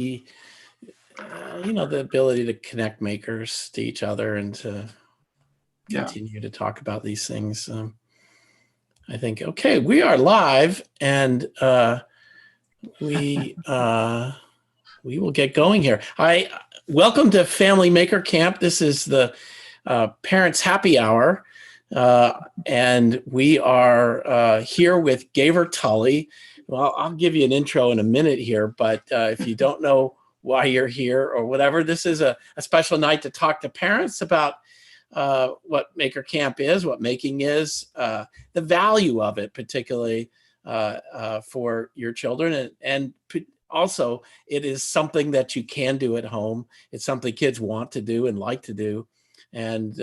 the the ability to connect makers to each other and to continue to talk about these things. I think, okay, we are live, and we will get going here. Welcome to Family Maker Camp. This is the Parents Happy Hour, and we are here with Garrett Tully. Well, I'll give you an intro in a minute here, but if you don't know why you're here or whatever, this is a special night to talk to parents about what Maker Camp is, what making is, the value of it, particularly for your children. And also, it is something that you can do at home. It's something kids want to do and like to do. And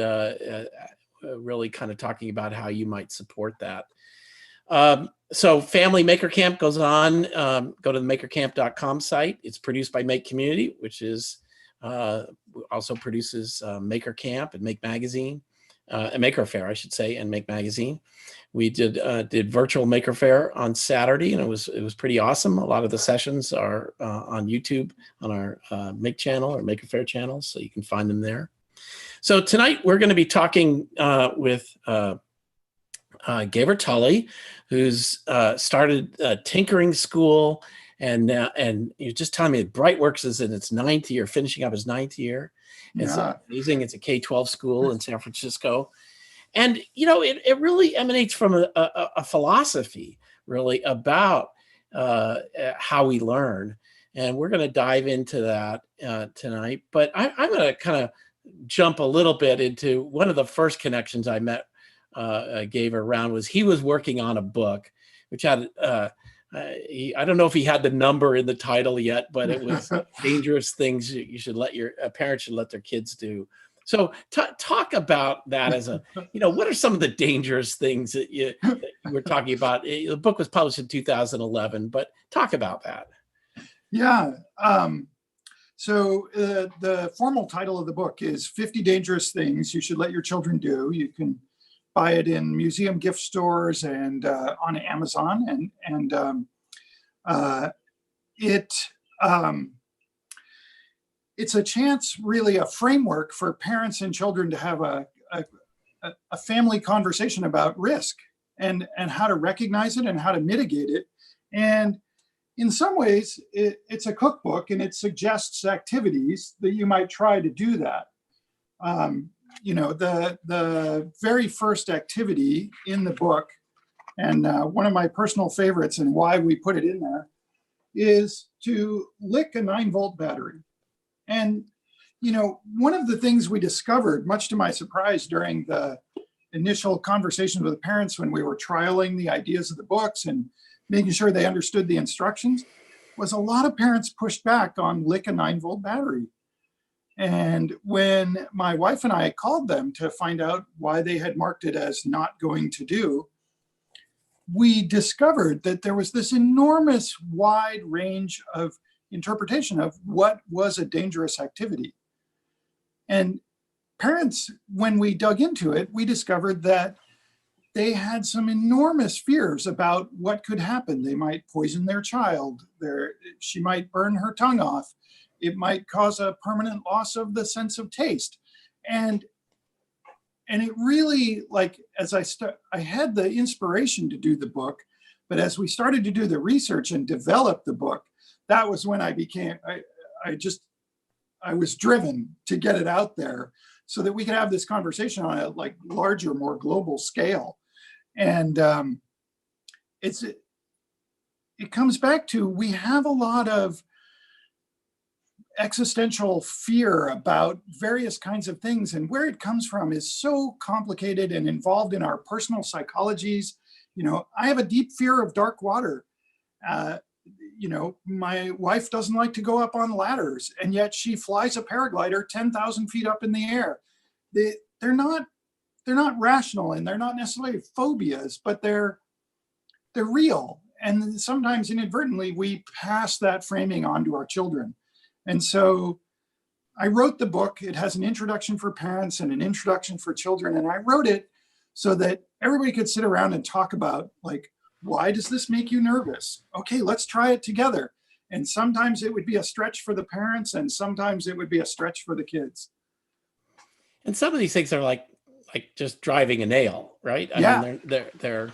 really kind of talking about how you might support that. So Family Maker Camp goes on. Go to the makercamp.com site. It's produced by Make Community, which is also produces Maker Camp and Make Magazine, and Maker Fair, I should say, and Make Magazine. We did virtual Maker Fair on Saturday, and it was pretty awesome. A lot of the sessions are on YouTube on our Make channel or Maker Fair channel, so you can find them there. So tonight we're going to be talking with Garrett Tully, who's started tinkering school, and you're just telling me Brightworks is in its 9th year, finishing up his 9th year. It's amazing. It's a K-12 school in San Francisco, and it really emanates from a philosophy, really, about how we learn, and we're going to dive into that tonight. But I'm going to kind of jump a little bit into one of the first connections I met. Gave around was he was working on a book which had I don't know if he had the number in the title yet, but it was dangerous things you should let your parents should let their kids do. So talk about that as what are some of the dangerous things that you were talking about? The book was published in 2011, but talk about that. Yeah. So the formal title of the book is 50 Dangerous Things You Should Let Your Children Do. You can buy it in museum gift stores and on Amazon, and it's a chance, really, a framework for parents and children to have a family conversation about risk and how to recognize it and how to mitigate it. And in some ways, it's a cookbook, and it suggests activities that you might try to do that. The very first activity in the book, and one of my personal favorites and why we put it in there, is to lick a 9-volt battery. And, one of the things we discovered, much to my surprise, during the initial conversations with the parents when we were trialing the ideas of the books and making sure they understood the instructions, was a lot of parents pushed back on lick a 9-volt battery. And when my wife and I called them to find out why they had marked it as not going to do, we discovered that there was this enormous wide range of interpretation of what was a dangerous activity. And parents, when we dug into it, we discovered that they had some enormous fears about what could happen. They might poison their child. She might burn her tongue off. It might cause a permanent loss of the sense of taste. And it really, as I had the inspiration to do the book, but as we started to do the research and develop the book, that was when I was driven to get it out there so that we could have this conversation on a larger, more global scale. And it comes back to, we have a lot of existential fear about various kinds of things, and where it comes from is so complicated and involved in our personal psychologies. I have a deep fear of dark water. My wife doesn't like to go up on ladders, and yet she flies a paraglider 10,000 feet up in the air. They're not rational, and they're not necessarily phobias, but they're real. And sometimes inadvertently we pass that framing on to our children. And so I wrote the book. It has an introduction for parents and an introduction for children. And I wrote it so that everybody could sit around and talk about, why does this make you nervous? Okay, let's try it together. And sometimes it would be a stretch for the parents, and sometimes it would be a stretch for the kids. And some of these things are like just driving a nail, right? I Yeah. mean, they're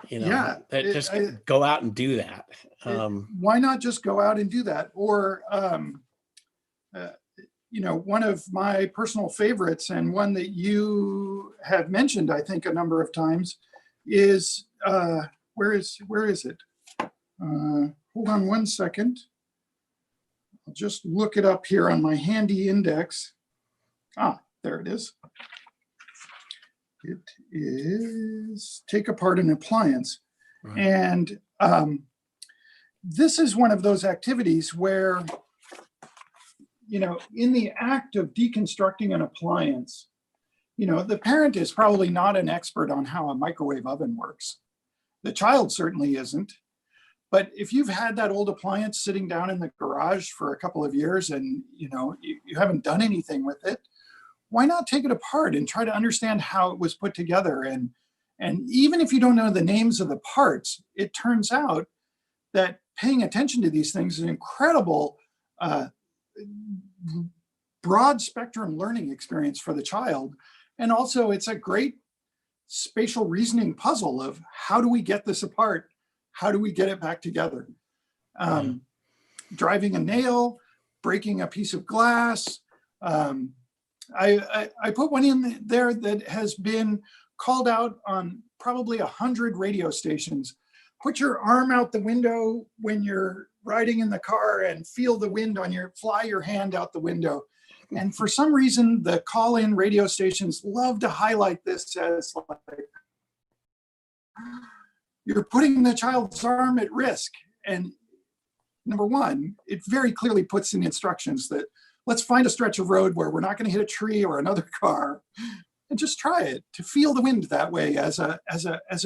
Yeah. just go out and do that. Why not just go out and do that? Or, one of my personal favorites, and one that you have mentioned, I think, a number of times, is where is it? Hold on one second. I'll just look it up here on my handy index. There it is. It is Take Apart an Appliance. Right. And this is one of those activities where, in the act of deconstructing an appliance, the parent is probably not an expert on how a microwave oven works. The child certainly isn't. But if you've had that old appliance sitting down in the garage for a couple of years and, you haven't done anything with it, why not take it apart and try to understand how it was put together? And even if you don't know the names of the parts, it turns out that paying attention to these things is an incredible broad spectrum learning experience for the child. And also it's a great spatial reasoning puzzle of how do we get this apart? How do we get it back together? Driving a nail, breaking a piece of glass. I put one in there that has been called out on probably 100 radio stations. Put your arm out the window when you're riding in the car and feel the wind fly your hand out the window. And for some reason, the call-in radio stations love to highlight this as like, you're putting the child's arm at risk. And number one, it very clearly puts in instructions that let's find a stretch of road where we're not going to hit a tree or another car, and just try it. To feel the wind that way as a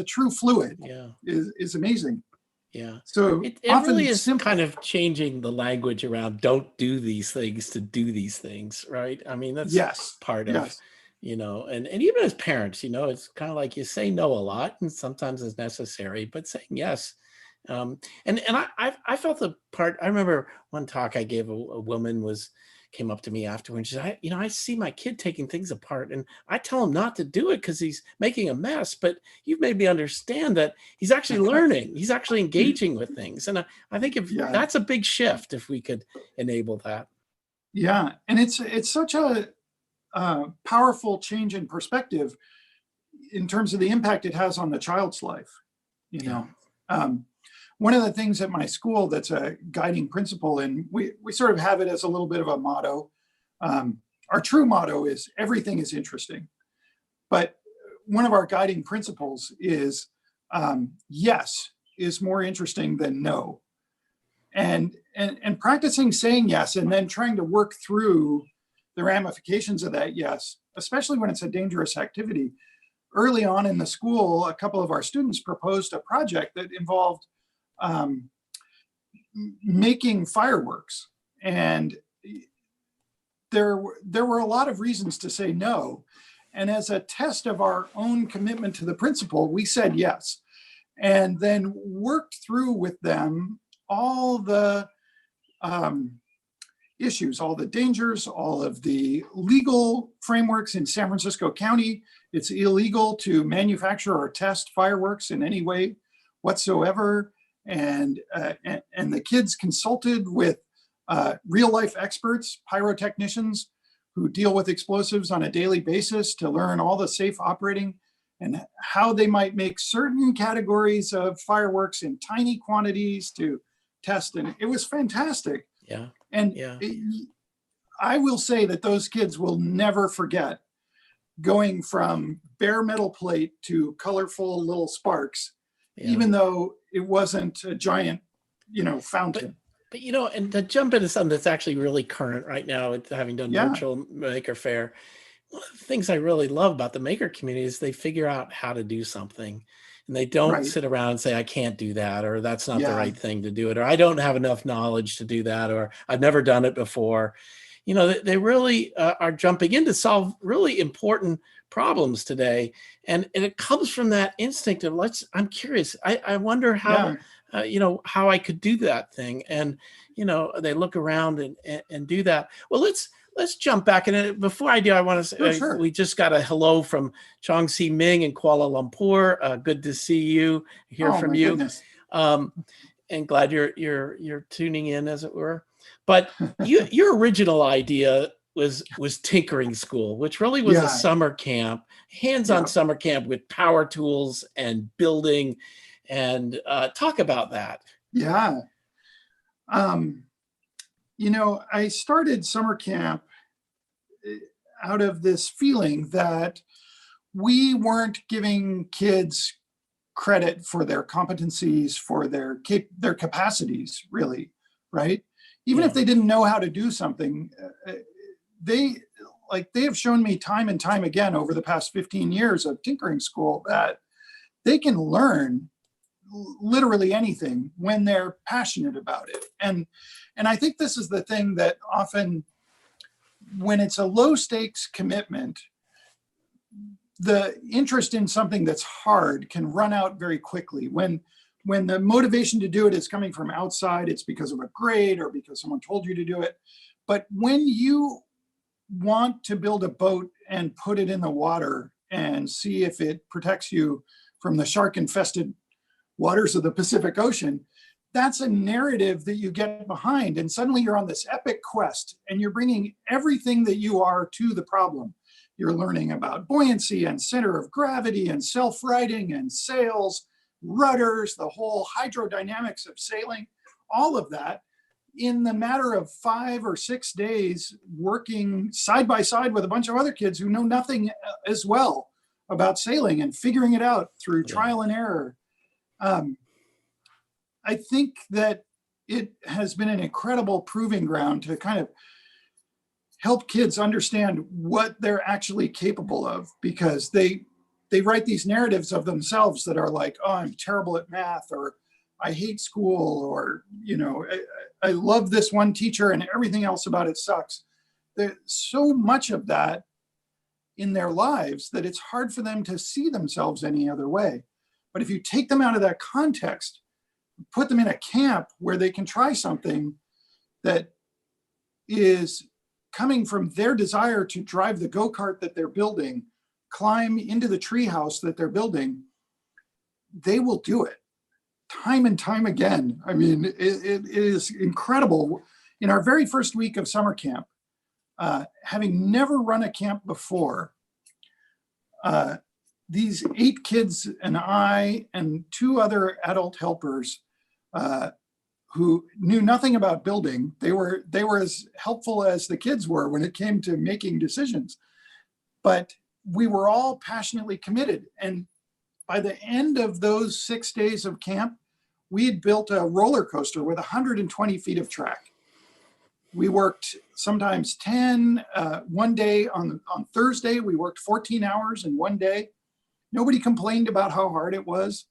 true fluid is amazing. Yeah. So it really is kind of changing the language around don't do these things to do these things, right? I mean, that's part of, and even as parents, it's kind of like you say no a lot and sometimes it's necessary, but saying yes. And I felt the part. I remember one talk I gave, a woman came up to me afterwards. She said, I see my kid taking things apart and I tell him not to do it because he's making a mess, but you've made me understand that he's actually learning, he's actually engaging with things. And I think that's a big shift if we could enable that. Yeah. And it's such a powerful change in perspective in terms of the impact it has on the child's life. One of the things at my school that's a guiding principle, and we sort of have it as a little bit of a motto. Our true motto is everything is interesting. But one of our guiding principles is yes is more interesting than no. And practicing saying yes and then trying to work through the ramifications of that yes, especially when it's a dangerous activity. Early on in the school, a couple of our students proposed a project that involved making fireworks, and there were a lot of reasons to say no, and as a test of our own commitment to the principle, we said yes, and then worked through with them all the issues, all the dangers, all of the legal frameworks in San Francisco County. It's illegal to manufacture or test fireworks in any way whatsoever. And the kids consulted with real life experts, pyrotechnicians who deal with explosives on a daily basis to learn all the safe operating and how they might make certain categories of fireworks in tiny quantities to test. And it was fantastic. Yeah. And I will say that those kids will never forget going from bare metal plate to colorful little sparks. Even though it wasn't a giant, fountain. But and to jump into something that's actually really current right now, with having done virtual Maker Faire, one of the things I really love about the maker community is they figure out how to do something, and they don't sit around and say, I can't do that, or that's not the right thing to do it, or I don't have enough knowledge to do that, or I've never done it before. They really are jumping in to solve really important problems today. And it comes from that instinct of I'm curious. I wonder how how I could do that thing. And, they look around and do that. Well, let's jump back. And before I do, I want to say, Sure. we just got a hello from Chong Si Ming in Kuala Lumpur. Good to see you, hear from my you. Goodness. And glad you're tuning in, as it were. But your original idea was tinkering school, which really was a summer camp, hands-on summer camp with power tools and building. And talk about that. Yeah. I started summer camp out of this feeling that we weren't giving kids credit for their competencies, for their capacities, really, right? Even if they didn't know how to do something, they have shown me time and time again over the past 15 years of tinkering school that they can learn literally anything when they're passionate about it. And I think this is the thing that often, when it's a low stakes commitment, the interest in something that's hard can run out very quickly. When the motivation to do it is coming from outside, it's because of a grade or because someone told you to do it. But when you want to build a boat and put it in the water and see if it protects you from the shark-infested waters of the Pacific Ocean, that's a narrative that you get behind. And suddenly you're on this epic quest and you're bringing everything that you are to the problem. You're learning about buoyancy and center of gravity and self-righting and sails, rudders, the whole hydrodynamics of sailing, all of that in the matter of 5 or 6 days, working side by side with a bunch of other kids who know nothing as well about sailing and figuring it out through trial and error. I think that it has been an incredible proving ground to kind of help kids understand what they're actually capable of, because they write these narratives of themselves that are like, oh, I'm terrible at math, or I hate school, or, I love this one teacher and everything else about it sucks. There's so much of that in their lives that it's hard for them to see themselves any other way. But if you take them out of that context, put them in a camp where they can try something that is coming from their desire to drive the go-kart that they're building, climb into the treehouse that they're building, they will do it time and time again. I mean, it is incredible. In our very first week of summer camp, having never run a camp before, these 8 kids and I and 2 other adult helpers who knew nothing about building, they were as helpful as the kids were when it came to making decisions. But we were all passionately committed. And by the end of those 6 days of camp, we had built a roller coaster with 120 feet of track. We worked sometimes 10. One day on Thursday, we worked 14 hours in one day. Nobody complained about how hard it was.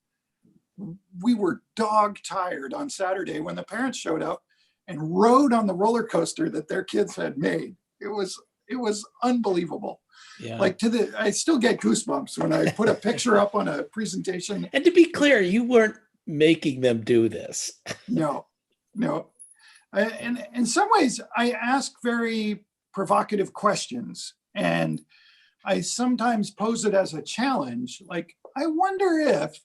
We were dog tired on Saturday when the parents showed up and rode on the roller coaster that their kids had made. It was unbelievable. Yeah. I still get goosebumps when I put a picture up on a presentation. And to be clear, you weren't making them do this. No. And in some ways, I ask very provocative questions, and I sometimes pose it as a challenge. Like, I wonder if,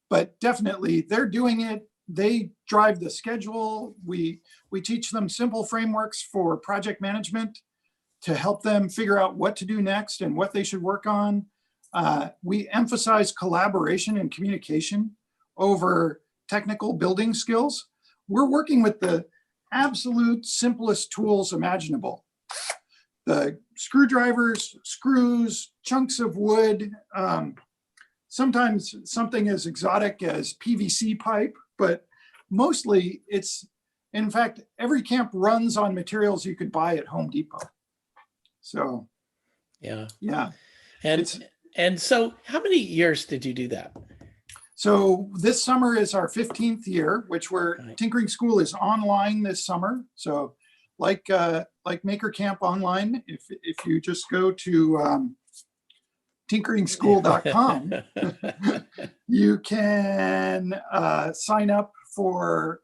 but definitely they're doing it. They drive the schedule. We teach them simple frameworks for project management to help them figure out what to do next and what they should work on. We emphasize collaboration and communication over technical building skills. We're working with the absolute simplest tools imaginable. The screwdrivers, screws, chunks of wood, sometimes something as exotic as PVC pipe, but mostly in fact, every camp runs on materials you could buy at Home Depot. So, yeah. And so how many years did you do that? So this summer is our 15th year, which Tinkering School is online this summer. So like Maker Camp Online, if you just go to tinkeringschool.com, you can sign up for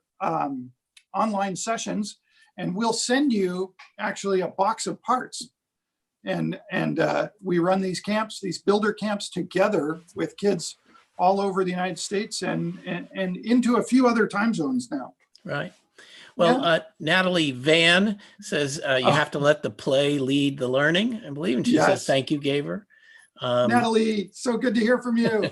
online sessions, and we'll send you actually a box of parts. And we run these camps, these builder camps, together with kids all over the United States and into a few other time zones now. Right. Well, Yeah. Natalie Van says you have to let the play lead the learning, I believe. And she says, thank you, Gaver. Natalie, so good to hear from you.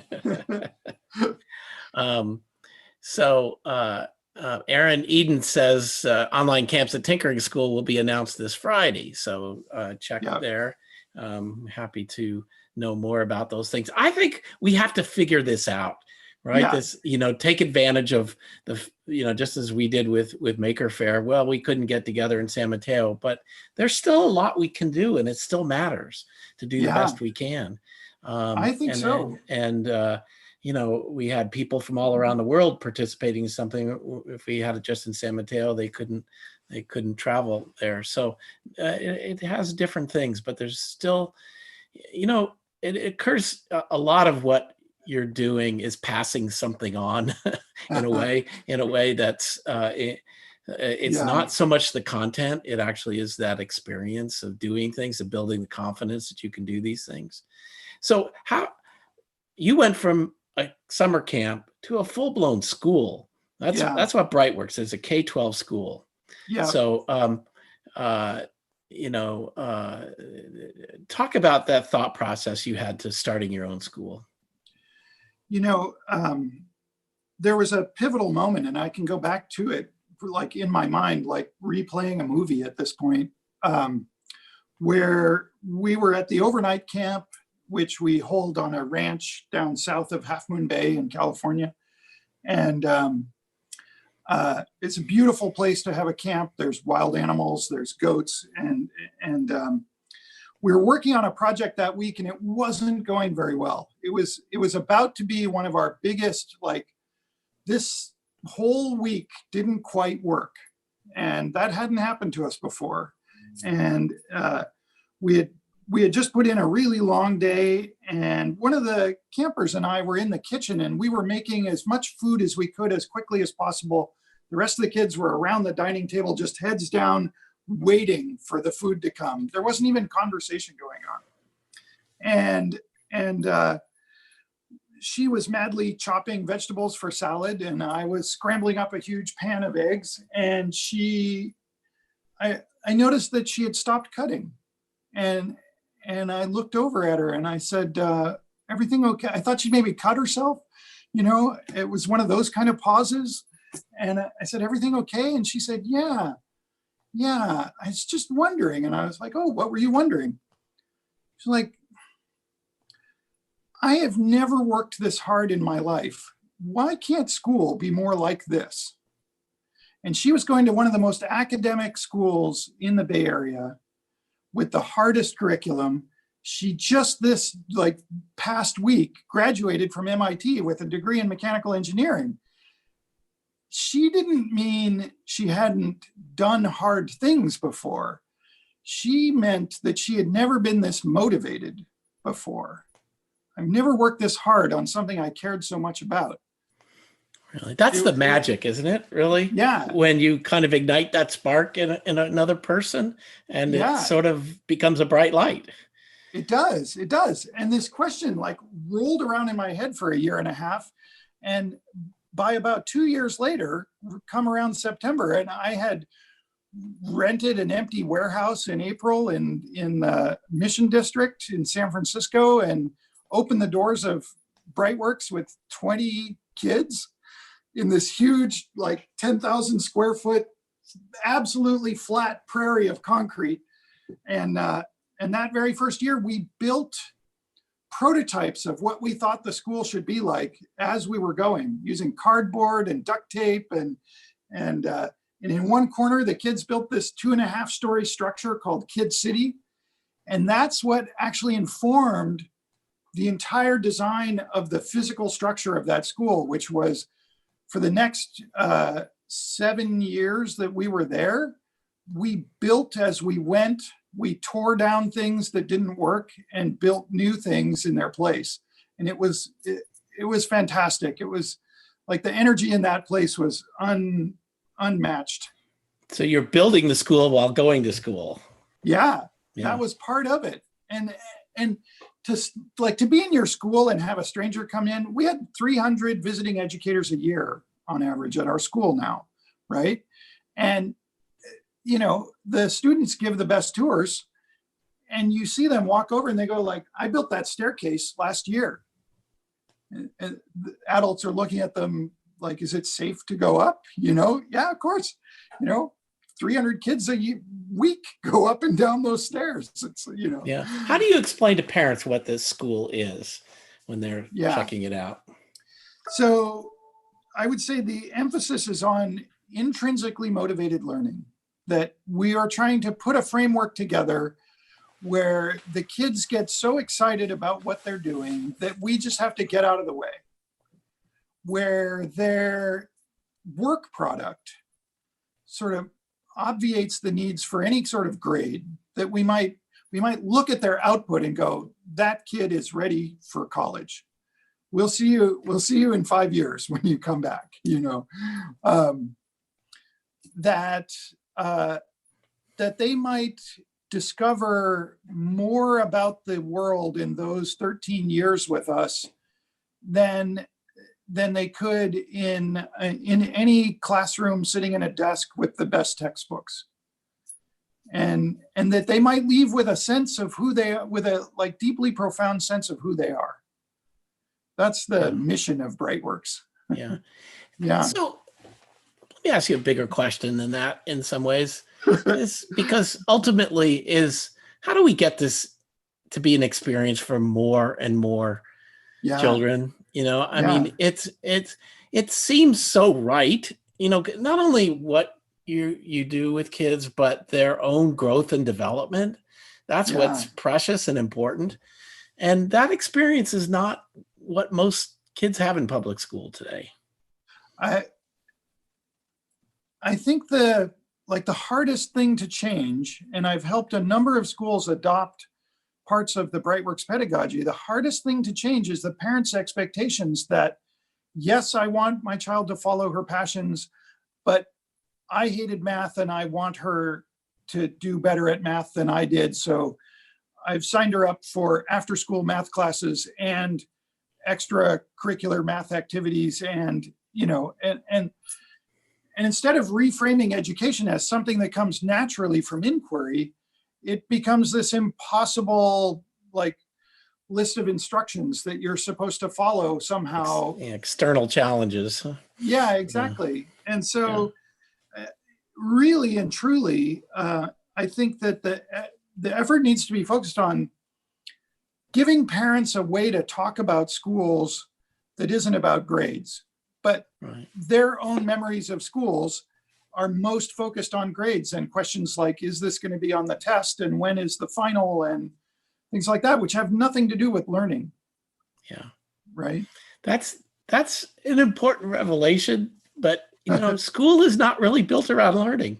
Aaron Eden says online camps at Tinkering School will be announced this Friday. So check there. Happy to know more about those things. I think we have to figure this out, right? Yeah. This, take advantage of the, just as we did with Maker Faire. Well, we couldn't get together in San Mateo, but there's still a lot we can do, and it still matters to do the best we can. I think so. We had people from all around the world participating in something. If we had it just in San Mateo, they couldn't travel there. So it has different things, but there's still, it occurs a lot of what you're doing is passing something on in a way that's it's not so much the content. It actually is that experience of doing things and building the confidence that you can do these things. So how you went from a summer camp to a full-blown school. That's what Brightworks is, a K-12 school. Yeah. So, talk about that thought process you had to starting your own school. There was a pivotal moment, and I can go back to it, like in my mind, like replaying a movie at this point, where we were at the overnight camp, which we hold on a ranch down south of Half Moon Bay in California. And it's a beautiful place to have a camp. There's wild animals, there's goats, and we were working on a project that week, and it wasn't going very well. It was about to be one of our biggest, like, this whole week didn't quite work. And that hadn't happened to us before. And we had just put in a really long day, and one of the campers and I were in the kitchen, and we were making as much food as we could as quickly as possible. The rest of the kids were around the dining table, just heads down, waiting for the food to come. There wasn't even conversation going on. And she was madly chopping vegetables for salad, and I was scrambling up a huge pan of eggs. And I noticed that she had stopped cutting. And I looked over at her and I said, everything okay? I thought she'd maybe cut herself. It was one of those kind of pauses. And I said, everything okay? And she said, yeah, I was just wondering. And I was like, oh, what were you wondering? She's like, I have never worked this hard in my life. Why can't school be more like this? And she was going to one of the most academic schools in the Bay Area with the hardest curriculum. She just this past week graduated from MIT with a degree in mechanical engineering. She didn't mean she hadn't done hard things before. She meant that she had never been this motivated before. I've never worked this hard on something I cared so much about. Really? That's the magic, isn't it? Really? Yeah. When you kind of ignite that spark in another person, and it sort of becomes a bright light. It does. And this question rolled around in my head for a year and a half. And by about 2 years later, come around September, and I had rented an empty warehouse in April in the Mission District in San Francisco, and opened the doors of Brightworks with 20 kids in this huge, 10,000 square foot, absolutely flat prairie of concrete. And that very first year, we built prototypes of what we thought the school should be like as we were going, using cardboard and duct tape. And in one corner, the kids built this 2.5-story structure called Kid City. And that's what actually informed the entire design of the physical structure of that school, which was, for the next 7 years that we were there, we built as we went we tore down things that didn't work and built new things in their place. And it was fantastic. It was like the energy in that place was unmatched. So you're building the school while going to school. Yeah, that was part of it. And to be in your school and have a stranger come in, we had 300 visiting educators a year on average at our school now, right? And the students give the best tours, and you see them walk over and they go like, I built that staircase last year. And the adults are looking at them like, is it safe to go up? Yeah, of course. 300 kids a week go up and down those stairs. It's, Yeah. How do you explain to parents what this school is when they're checking it out? So I would say the emphasis is on intrinsically motivated learning, that we are trying to put a framework together where the kids get so excited about what they're doing that we just have to get out of the way, where their work product sort of obviates the needs for any sort of grade, that we might look at their output and go, that kid is ready for college. We'll see you in 5 years when you come back, that they might discover more about the world in those 13 years with us than they could in any classroom sitting in a desk with the best textbooks. And that they might leave with a sense of who they are, with a like deeply profound sense of who they are. That's the mission of Brightworks. Yeah. Yeah. So let me ask you a bigger question than that in some ways. Is because ultimately is, how do we get this to be an experience for more and more children? I mean, it seems so right, not only what you do with kids, but their own growth and development. That's what's precious and important. And that experience is not what most kids have in public school today. I think the hardest thing to change, and I've helped a number of schools adopt parts of the Brightworks pedagogy, the hardest thing to change is the parents' expectations that, yes, I want my child to follow her passions, but I hated math and I want her to do better at math than I did. So I've signed her up for after-school math classes and extracurricular math activities, and instead of reframing education as something that comes naturally from inquiry, it becomes this impossible list of instructions that you're supposed to follow somehow. External challenges. Yeah, exactly. And so really and truly, I think that the effort needs to be focused on giving parents a way to talk about schools that isn't about grades, but their own memories of schools are most focused on grades and questions like, is this going to be on the test and when is the final, and things like that, which have nothing to do with learning. Yeah. Right. That's an important revelation, but school is not really built around learning.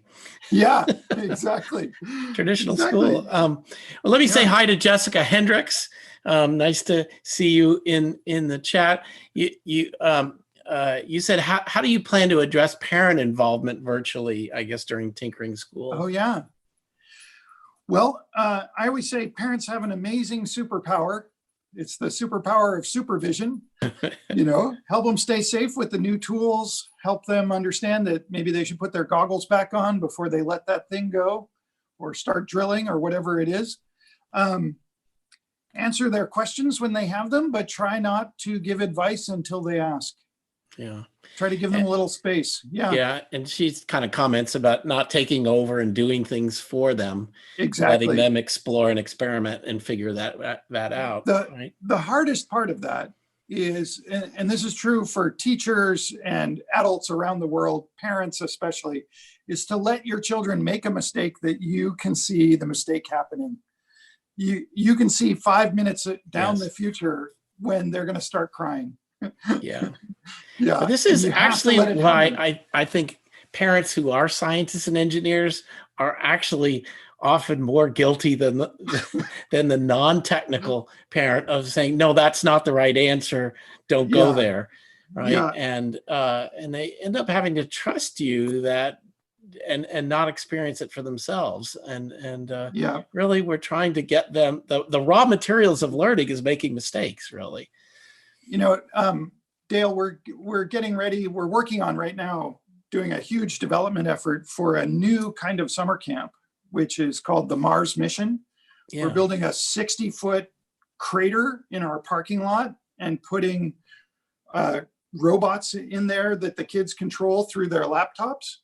Yeah, exactly. Traditional school. Well, let me say hi to Jessica Hendricks. Nice to see you in the chat. You said, how do you plan to address parent involvement virtually, I guess, during Tinkering School? Oh, yeah. Well, I always say parents have an amazing superpower. It's the superpower of supervision. Help them stay safe with the new tools, help them understand that maybe they should put their goggles back on before they let that thing go or start drilling or whatever it is. Answer their questions when they have them, but try not to give advice until they ask. Yeah. Try to give them a little space. Yeah. Yeah. And she kind of comments about not taking over and doing things for them. Exactly. Letting them explore and experiment and figure that out. The hardest part of that is, and this is true for teachers and adults around the world, parents especially, is to let your children make a mistake that you can see the mistake happening. You can see 5 minutes down the future when they're going to start crying. Yeah. Yeah. But this is actually why I think parents who are scientists and engineers are actually often more guilty than than the non-technical parent of saying, no, that's not the right answer. Don't go Yeah. there. Right. Yeah. And they end up having to trust you that and not experience it for themselves. And Yeah. really, we're trying to get them, the raw materials of learning is making mistakes, really. You know, Dale, we're getting ready. We're working on right now doing a huge development effort for a new kind of summer camp, which is called the Mars Mission. Yeah. We're building a 60-foot crater in our parking lot and putting robots in there that the kids control through their laptops.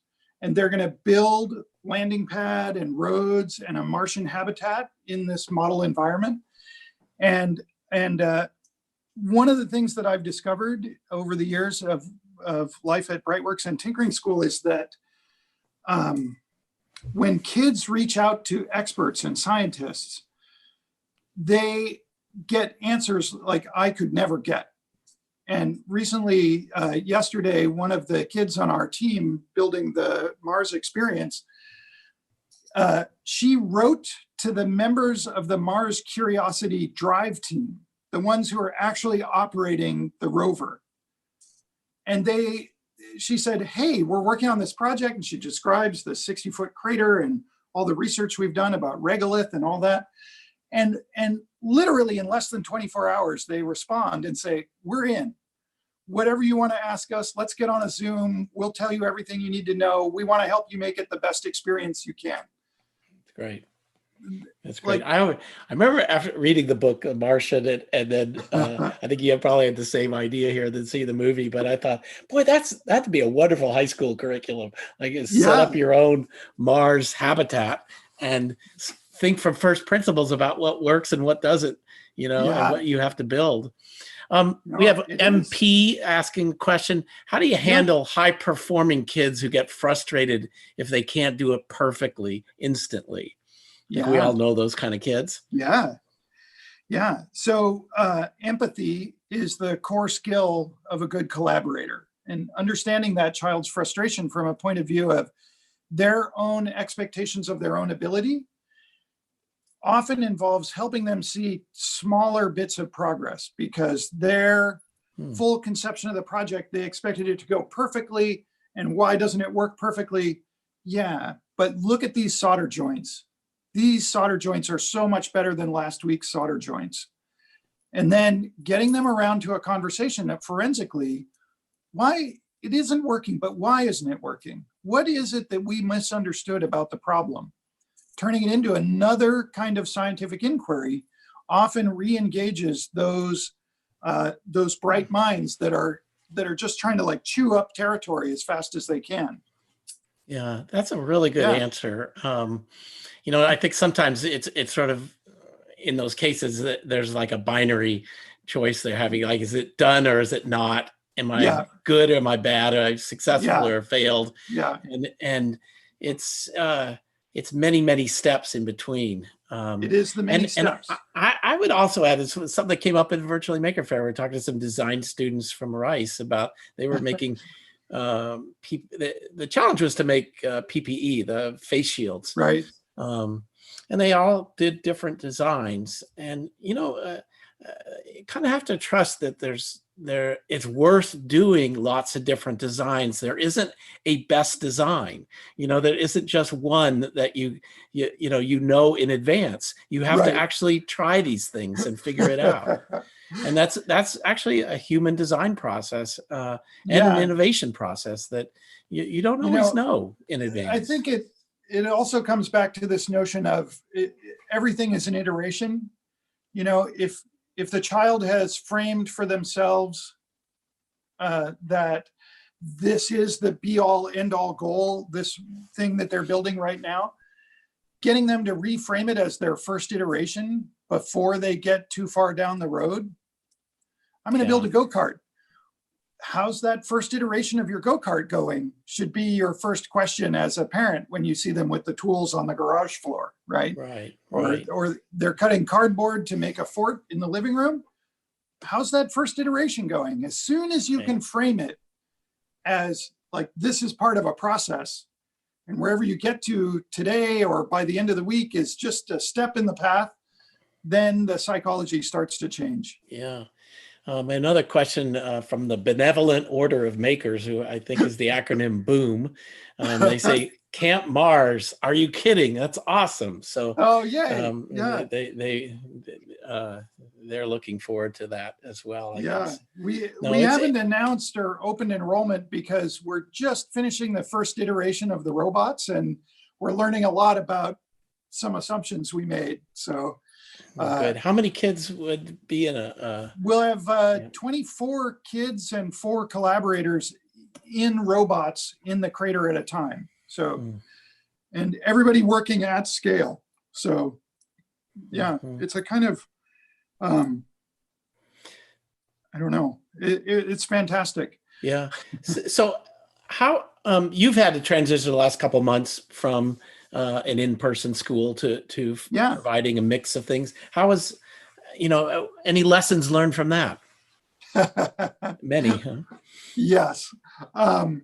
And they're going to build landing pad and roads and a Martian habitat in this model environment. And one of the things that I've discovered over the years of life at Brightworks and Tinkering School is that when kids reach out to experts and scientists, they get answers like I could never get. And recently, yesterday, one of the kids on our team building the Mars experience, she wrote to the members of the Mars Curiosity Drive team, the ones who are actually operating the rover. And she said, hey, we're working on this project. And she describes the 60-foot crater and all the research we've done about regolith and all that. And literally in less than 24 hours, they respond and say, we're in. Whatever you want to ask us, let's get on a Zoom. We'll tell you everything you need to know. We want to help you make it the best experience you can. That's great. That's great. I remember after reading the book Martian, and then I think you probably had the same idea here than see the movie. But I thought, boy, that'd be a wonderful high school curriculum. Like, set up your own Mars habitat and think from first principles about what works and what doesn't, and what you have to build. We have MP asking a question. How do you handle high performing kids who get frustrated if they can't do it perfectly instantly? We all know those kind of kids. Yeah. So empathy is the core skill of a good collaborator, and understanding that child's frustration from a point of view of their own expectations of their own ability often involves helping them see smaller bits of progress, because their full conception of the project, they expected it to go perfectly. And why doesn't it work perfectly? Yeah, but look at these solder joints. These solder joints are so much better than last week's solder joints. And then getting them around to a conversation that forensically, why it isn't working, but why isn't it working? What is it that we misunderstood about the problem? Turning it into another kind of scientific inquiry often re-engages those bright minds that are just trying to like chew up territory as fast as they can. Yeah, that's a really good answer. I think sometimes it's sort of in those cases that there's like a binary choice they're having, like, is it done or is it not? Am I good or am I bad? Am I successful or failed? Yeah. And it's many, many steps in between. It is the many steps. And I would also add, this was something that came up at Virtually Maker Fair. We talked to some design students from Rice about, they were making, the challenge was to make PPE, the face shields. Right. And they all did different designs. And, you kind of have to trust that it's worth doing lots of different designs. There isn't a best design, there isn't just one that you in advance. You have to actually try these things and figure it out. And that's actually a human design process and an innovation process that you don't always know in advance. I think it also comes back to this notion of everything is an iteration. If the child has framed for themselves that this is the be-all, end-all goal, this thing that they're building right now, getting them to reframe it as their first iteration before they get too far down the road. I'm going to build a go-kart. How's that first iteration of your go-kart going? Should be your first question as a parent when you see them with the tools on the garage floor, right? Right. Or they're cutting cardboard to make a fort in the living room. How's that first iteration going? As soon as you can frame it as like, this is part of a process, And wherever you get to today or by the end of the week is just a step in the path, then the psychology starts to change. Yeah. Another question from the Benevolent Order of Makers, who I think is the acronym BOOM. They say, Camp Mars, are you kidding? That's awesome. So Oh, yay. Yeah. They're looking forward to that as well, I Yeah, guess. we No, haven't announced or opened enrollment because we're just finishing the first iteration of the robots, and we're learning a lot about some assumptions we made. So good. How many kids would be in a? we'll have 24 kids and 4 collaborators in robots in the crater at a time. So, and everybody working at scale. So, yeah, it's a kind of, I don't know. It's fantastic. Yeah. So how you've had to transition the last couple of months from an in-person school to providing a mix of things. How was, any lessons learned from that? Many, huh? Yes. I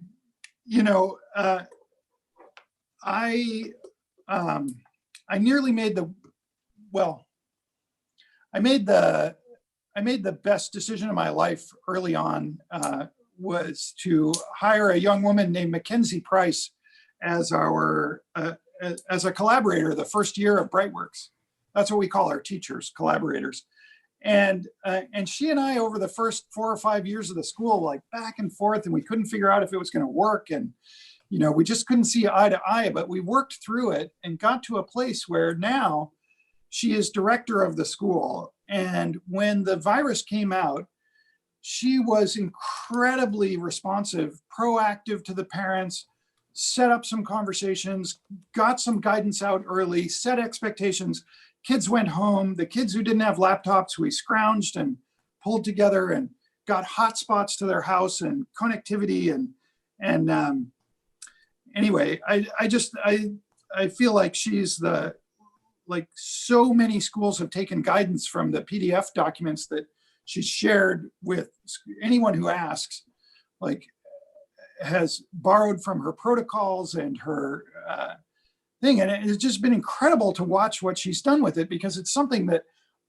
nearly made I made the best decision of my life early on, was to hire a young woman named Mackenzie Price as our as a collaborator the first year of Brightworks. That's what we call our teachers, collaborators. And she and I, over the first 4 or 5 years of the school, like back and forth, and we couldn't figure out if it was going to work. And, we just couldn't see eye to eye, but we worked through it and got to a place where now she is director of the school. And when the virus came out, she was incredibly responsive, proactive to the parents, set up some conversations, got some guidance out early, set expectations. Kids went home. The kids who didn't have laptops, we scrounged and pulled together and got hotspots to their house and connectivity. And anyway, I feel like she's like so many schools have taken guidance from the PDF documents that she's shared with anyone who asks, like has borrowed from her protocols and her thing. And it's just been incredible to watch what she's done with it, because it's something that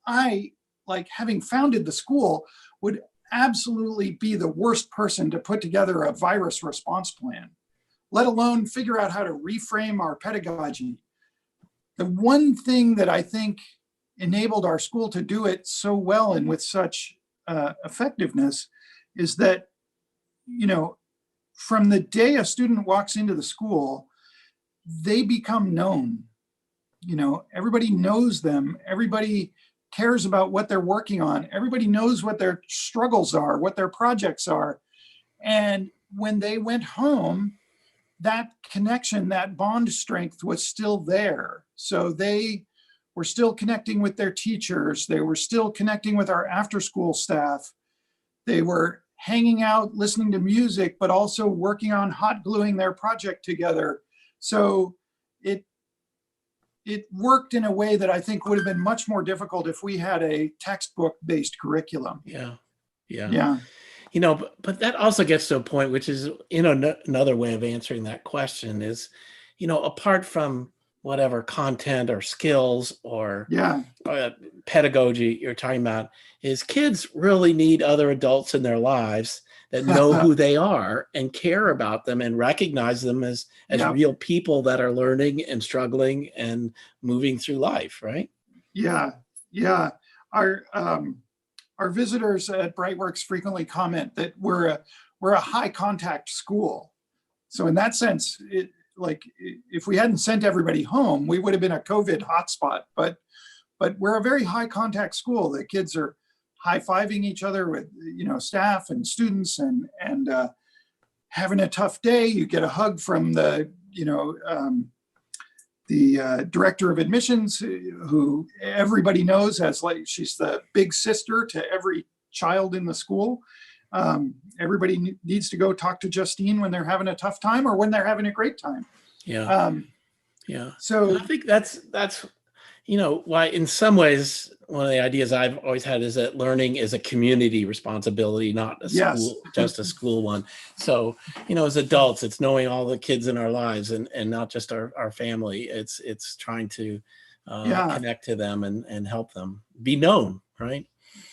I, like, having founded the school, would absolutely be the worst person to put together a virus response plan, let alone figure out how to reframe our pedagogy. The one thing that I think enabled our school to do it so well and with such effectiveness is that, from the day a student walks into the school, they become known. Everybody knows them. Everybody cares about what they're working on. Everybody knows what their struggles are, what their projects are. And when they went home, that connection, that bond strength was still there. So they were still connecting with their teachers. They were still connecting with our after-school staff. They were hanging out, listening to music, but also working on hot gluing their project together. So it worked in a way that I think would have been much more difficult if we had a textbook-based curriculum. Yeah. But that also gets to a point, which is, another way of answering that question is, apart from whatever content or skills or pedagogy you're talking about, is kids really need other adults in their lives that know who they are and care about them and recognize them as real people that are learning and struggling and moving through life, right? Yeah. Our visitors at Brightworks frequently comment that we're a high contact school. So in that sense, if we hadn't sent everybody home, we would have been a COVID hotspot. But we're a very high contact school. The kids are high-fiving each other with staff and students, and having a tough day, you get a hug from the director of admissions, who everybody knows as she's the big sister to every child in the school. Everybody needs to go talk to Justine when they're having a tough time or when they're having a great time. Yeah. So I think that's why in some ways, one of the ideas I've always had is that learning is a community responsibility, not a Yes. school, just a school one. So, as adults, it's knowing all the kids in our lives and not just our family. It's trying to connect to them and help them be known, right?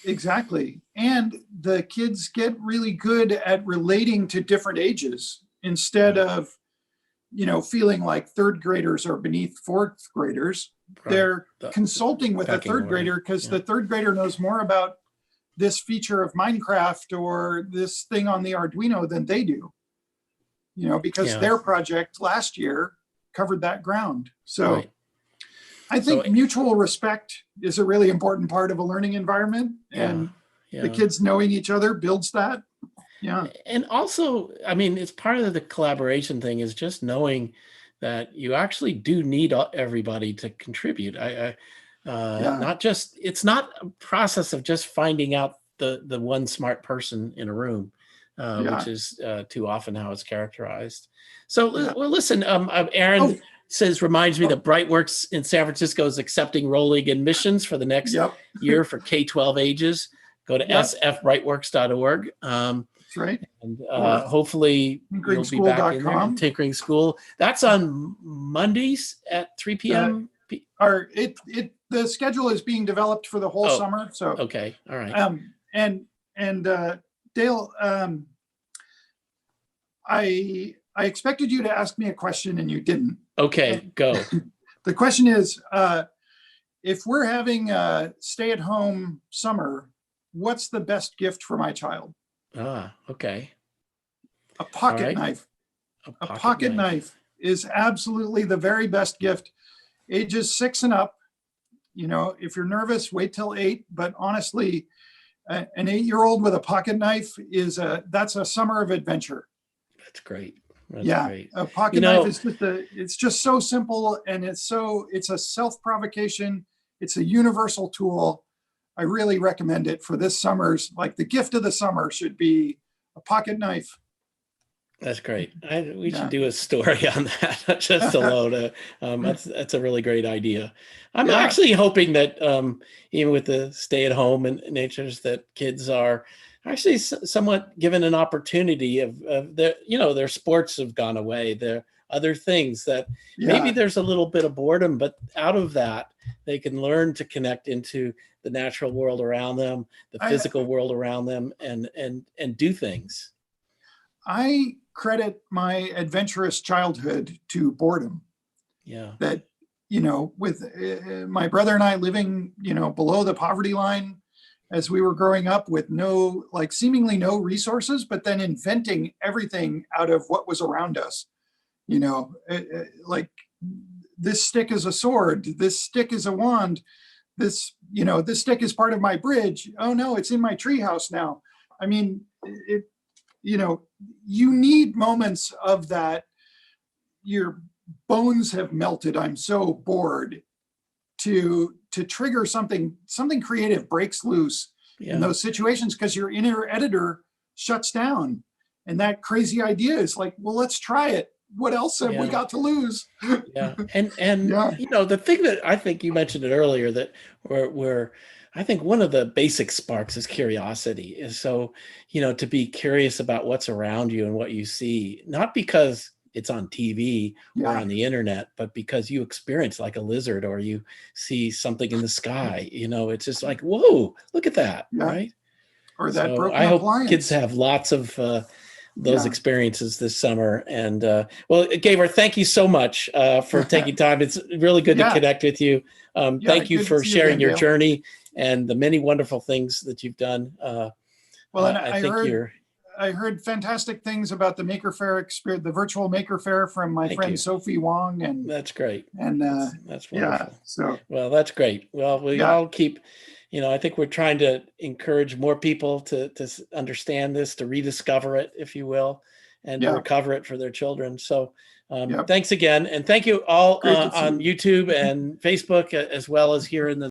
Exactly. And the kids get really good at relating to different ages instead of, feeling like third graders are beneath fourth graders. Right. They're consulting with a pecking third order. grader because the third grader knows more about this feature of Minecraft or this thing on the Arduino than they do, because their project last year covered that ground. So Right. I think mutual respect is a really important part of a learning environment, and the kids knowing each other builds that. Yeah. And also, it's part of the collaboration thing is just knowing that you actually do need everybody to contribute. Not just, it's not a process of just finding out the one smart person in a room, which is too often how it's characterized. So, well, listen, Aaron reminds me that Brightworks in San Francisco is accepting rolling admissions for the next year for K-12 ages. Go to sfbrightworks.org. That's right. And hopefully you'll be back in there. Tinkering School. That's on Mondays at 3 p.m. The schedule is being developed for the whole summer. So okay, all right. Dale, I expected you to ask me a question and you didn't. Okay, go. The question is, if we're having a stay-at-home summer, what's the best gift for my child? Okay. A pocket knife. A pocket knife is absolutely the very best gift. Ages 6 and up. If you're nervous, wait till 8. But honestly, an 8-year-old with a pocket knife that's a summer of adventure. That's great. That's great. A pocket knife is it's just so simple, and it's a self-provocation. It's a universal tool. I really recommend it for this summer's, like the gift of the summer should be a pocket knife. That's great. We should do a story on that just alone. That's a really great idea. I'm actually hoping that even with the stay-at-home and natures, that kids are actually somewhat given an opportunity of their sports have gone away. There are other things that maybe there's a little bit of boredom, but out of that they can learn to connect into the natural world around them, the physical world around them, and do things. I credit my adventurous childhood to boredom. Yeah. That, with my brother and I living, below the poverty line as we were growing up with seemingly no resources, but then inventing everything out of what was around us. Like this stick is a sword, this stick is a wand, this stick is part of my bridge. Oh no, it's in my treehouse now. You need moments of that. Your bones have melted. I'm so bored to trigger something creative breaks loose in those situations, because your inner editor shuts down. And that crazy idea is like, well, let's try it. What else have we got to lose? And the thing that I think you mentioned it earlier, that where I think one of the basic sparks is curiosity. Is so, to be curious about what's around you and what you see, not because it's on TV or on the internet, but because you experience like a lizard or you see something in the sky. It's just like, whoa, look at that, right? Or that broken I hope appliance. kids have lots of those experiences this summer. And Gaber, thank you so much for taking time. It's really good to connect with you. Thank you for sharing your journey and the many wonderful things that you've done. I heard fantastic things about the Maker Faire experience, the virtual Maker Faire from my friend Sophie Wong, and that's great. And that's wonderful. Well, that's great. Well, we all keep. I think we're trying to encourage more people to understand this, to rediscover it, if you will, and to recover it for their children. So thanks again. And thank you all on YouTube and Facebook, as well as here in the